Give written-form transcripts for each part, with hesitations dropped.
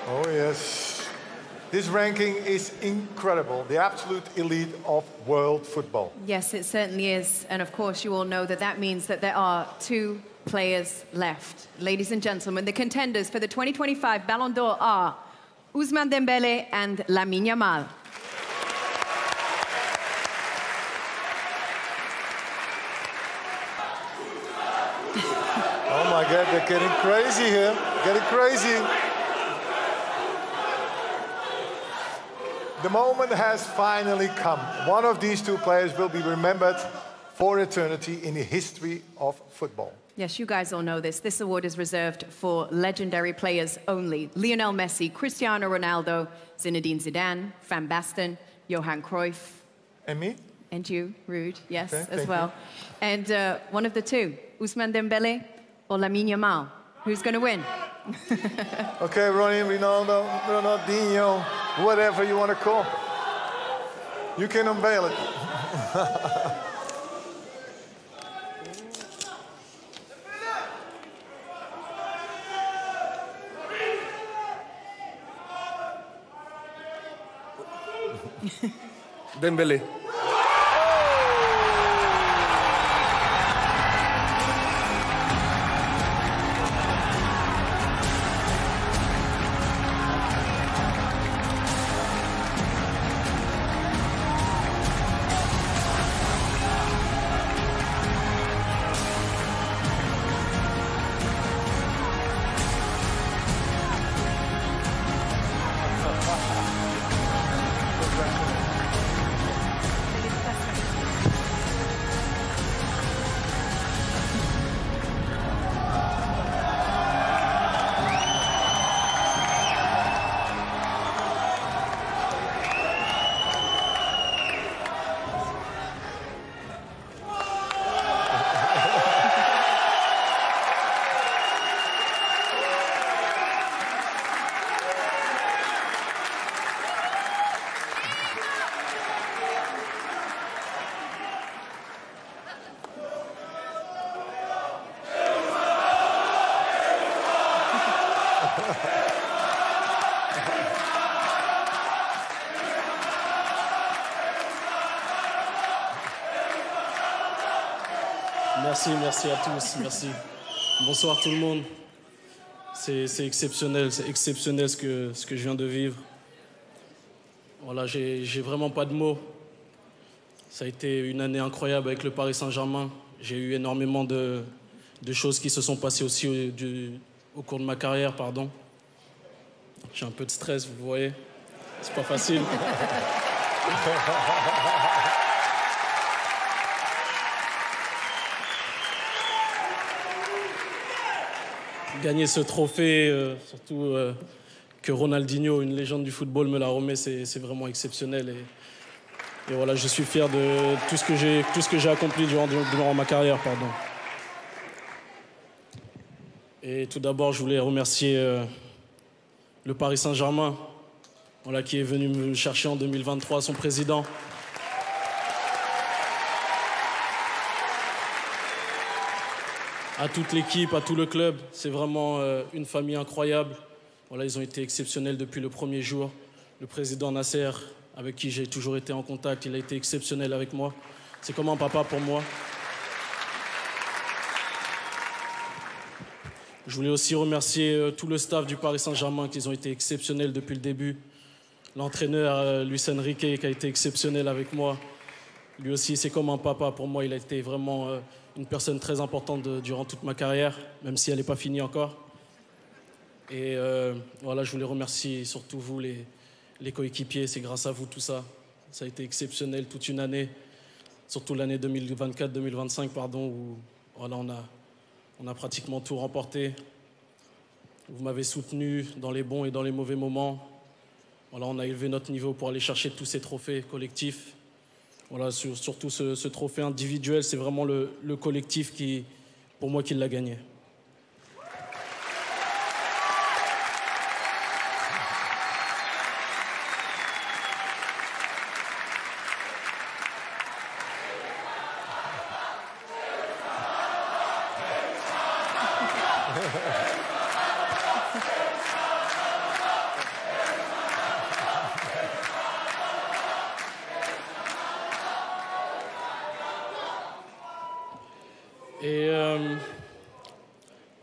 Oh, yes. This ranking is incredible, the absolute elite of world football. Yes, it certainly is. And of course, you all know that that means that there are two players left. Ladies and gentlemen, the contenders for the 2025 Ballon d'Or are Ousmane Dembélé and Lamine Yamal. Oh my God, they're getting crazy here. Getting crazy. The moment has finally come. One of these two players will be remembered for eternity in the history of football. Yes, you guys all know this. This award is reserved for legendary players only. Lionel Messi, Cristiano Ronaldo, Zinedine Zidane, Van Basten, Johan Cruyff. And me? And you, Ruud, yes, Okay, as well. And one of the two, Ousmane Dembélé or Lamine Yamal. Who's going to win? Okay, Ronnie, Ronaldo, Ronaldinho, whatever you want to call. You can unveil it. Dembélé. Merci à tous, merci. Bonsoir tout le monde. C'est exceptionnel ce que je viens de vivre. Voilà, j'ai vraiment pas de mots. Ça a été une année incroyable avec le Paris Saint-Germain. J'ai eu énormément de choses qui se sont passées aussi au cours de ma carrière, pardon. J'ai un peu de stress, vous le voyez. C'est pas facile. Gagner ce trophée, surtout que Ronaldinho, une légende du football, me l'a remet, c'est vraiment exceptionnel. Et voilà, je suis fier de tout ce que j'ai accompli durant ma carrière, pardon. Et tout d'abord, je voulais remercier le Paris Saint-Germain, voilà, qui est venu me chercher en 2023, son président. À toute l'équipe, à tout le club, c'est vraiment une famille incroyable. Voilà, ils ont été exceptionnels depuis le premier jour. Le président Nasser, avec qui j'ai toujours été en contact, il a été exceptionnel avec moi. C'est comme un papa pour moi. Je voulais aussi remercier tout le staff du Paris Saint-Germain, qui ont été exceptionnels depuis le début. L'entraîneur Luis Enrique, qui a été exceptionnel avec moi. Lui aussi, c'est comme un papa pour moi. Il a été vraiment une personne très importante durant toute ma carrière, même si elle n'est pas finie encore. Et voilà, je voulais remercier surtout vous, les coéquipiers. C'est grâce à vous tout ça. Ça a été exceptionnel toute une année, surtout l'année 2024-2025, pardon, où voilà, on a pratiquement tout remporté. Vous m'avez soutenu dans les bons et dans les mauvais moments. Voilà, on a élevé notre niveau pour aller chercher tous ces trophées collectifs. Voilà, surtout ce trophée individuel, c'est vraiment le collectif pour moi, qui l'a gagné.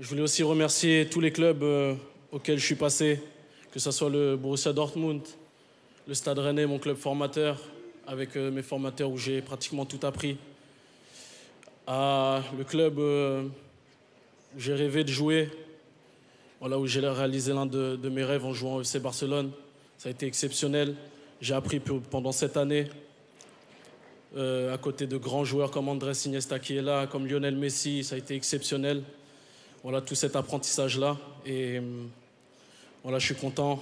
Je voulais aussi remercier tous les clubs auxquels je suis passé, que ce soit le Borussia Dortmund, le Stade Rennais, mon club formateur, avec mes formateurs où j'ai pratiquement tout appris. Le club où j'ai rêvé de jouer, voilà, où j'ai réalisé l'un de mes rêves en jouant au FC Barcelone. Ça a été exceptionnel. J'ai appris pendant cette année, à côté de grands joueurs comme Andrés Iniesta qui est là, comme Lionel Messi, ça a été exceptionnel. Voilà, tout cet apprentissage-là. Et voilà, je suis content.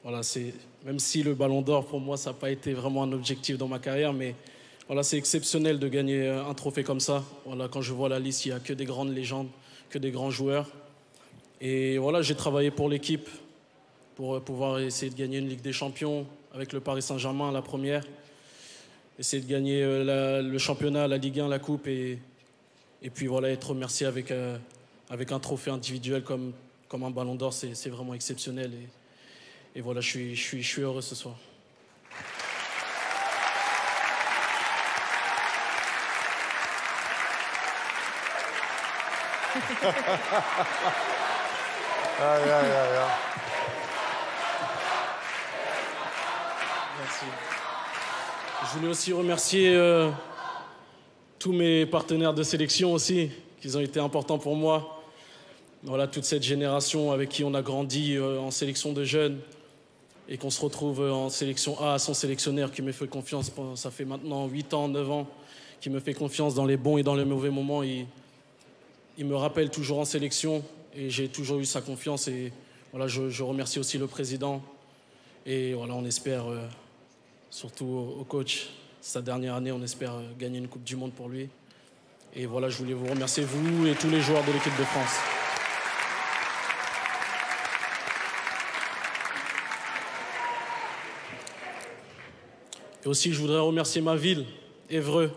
Voilà, même si le Ballon d'Or, pour moi, ça n'a pas été vraiment un objectif dans ma carrière, mais voilà, c'est exceptionnel de gagner un trophée comme ça. Voilà, quand je vois la liste, il n'y a que des grandes légendes, que des grands joueurs. Et voilà, j'ai travaillé pour l'équipe pour pouvoir essayer de gagner une Ligue des Champions avec le Paris Saint-Germain, la première. Essayer de gagner le championnat, la Ligue 1, la Coupe. Et puis voilà, être remercié avec un trophée individuel comme un Ballon d'Or, c'est vraiment exceptionnel. Et voilà, je suis heureux ce soir. Merci. Je voulais aussi remercier tous mes partenaires de sélection aussi, qui ont été importants pour moi. Voilà, toute cette génération avec qui on a grandi en sélection de jeunes et qu'on se retrouve en sélection A, son sélectionneur qui me fait confiance, ça fait maintenant 8 ans, 9 ans, qui me fait confiance dans les bons et dans les mauvais moments. Il me rappelle toujours en sélection et j'ai toujours eu sa confiance. Et voilà, je remercie aussi le président. Et voilà, on espère, surtout au coach, sa dernière année, on espère gagner une Coupe du Monde pour lui. Et voilà, je voulais vous remercier, vous et tous les joueurs de l'équipe de France. Et aussi, je voudrais remercier ma ville, Évreux.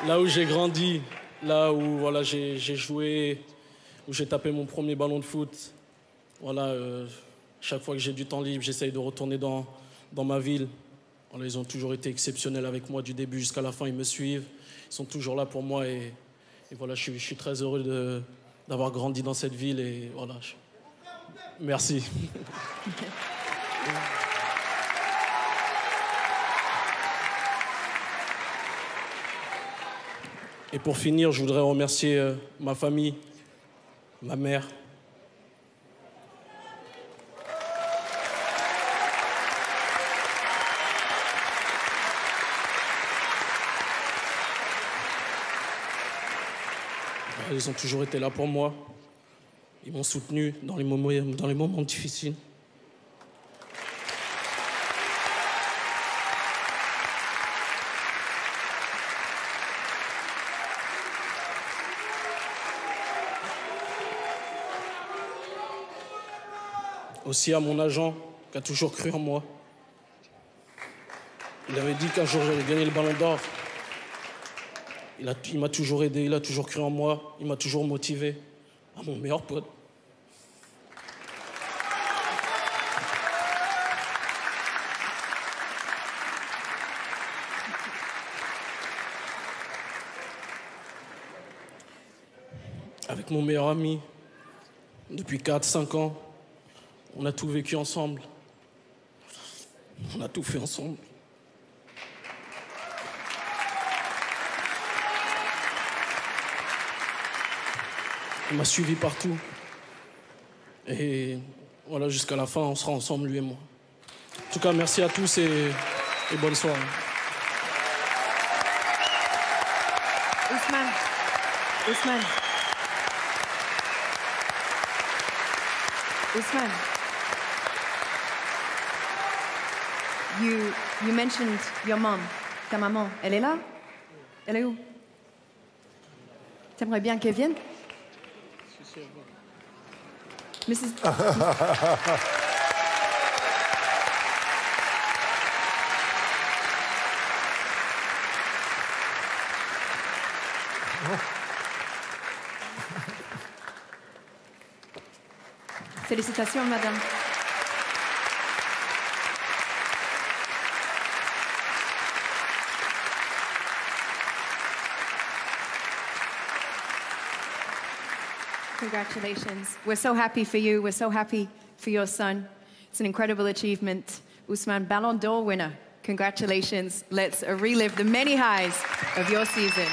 Là où j'ai grandi, là où voilà, j'ai joué, où j'ai tapé mon premier ballon de foot. Voilà, chaque fois que j'ai du temps libre, j'essaye de retourner dans ma ville. Voilà, ils ont toujours été exceptionnels avec moi du début jusqu'à la fin. Ils me suivent, ils sont toujours là pour moi. Et voilà, je suis très heureux d'avoir grandi dans cette ville. Et voilà, merci. Et pour finir, je voudrais remercier ma famille, ma mère. Ils ont toujours été là pour moi. Ils m'ont soutenu dans les moments difficiles. Aussi à mon agent, qui a toujours cru en moi. Il avait dit qu'un jour j'allais gagner le Ballon d'Or. Il m'a toujours aidé, il a toujours cru en moi, il m'a toujours motivé. À mon meilleur pote. Avec mon meilleur ami, depuis 4-5 ans, on a tout vécu ensemble. On a tout fait ensemble. Il m'a suivi partout. Et voilà, jusqu'à la fin, on sera ensemble, lui et moi. En tout cas, merci à tous et bonne soirée. Ousmane, you mentioned your mom. Ta maman, elle est là? Elle est où? T'aimerais bien qu'elle vienne? Mrs. Félicitations, madame. Congratulations. We're so happy for you. We're so happy for your son. It's an incredible achievement. Ousmane, Ballon d'Or winner. Congratulations. Let's relive the many highs of your season.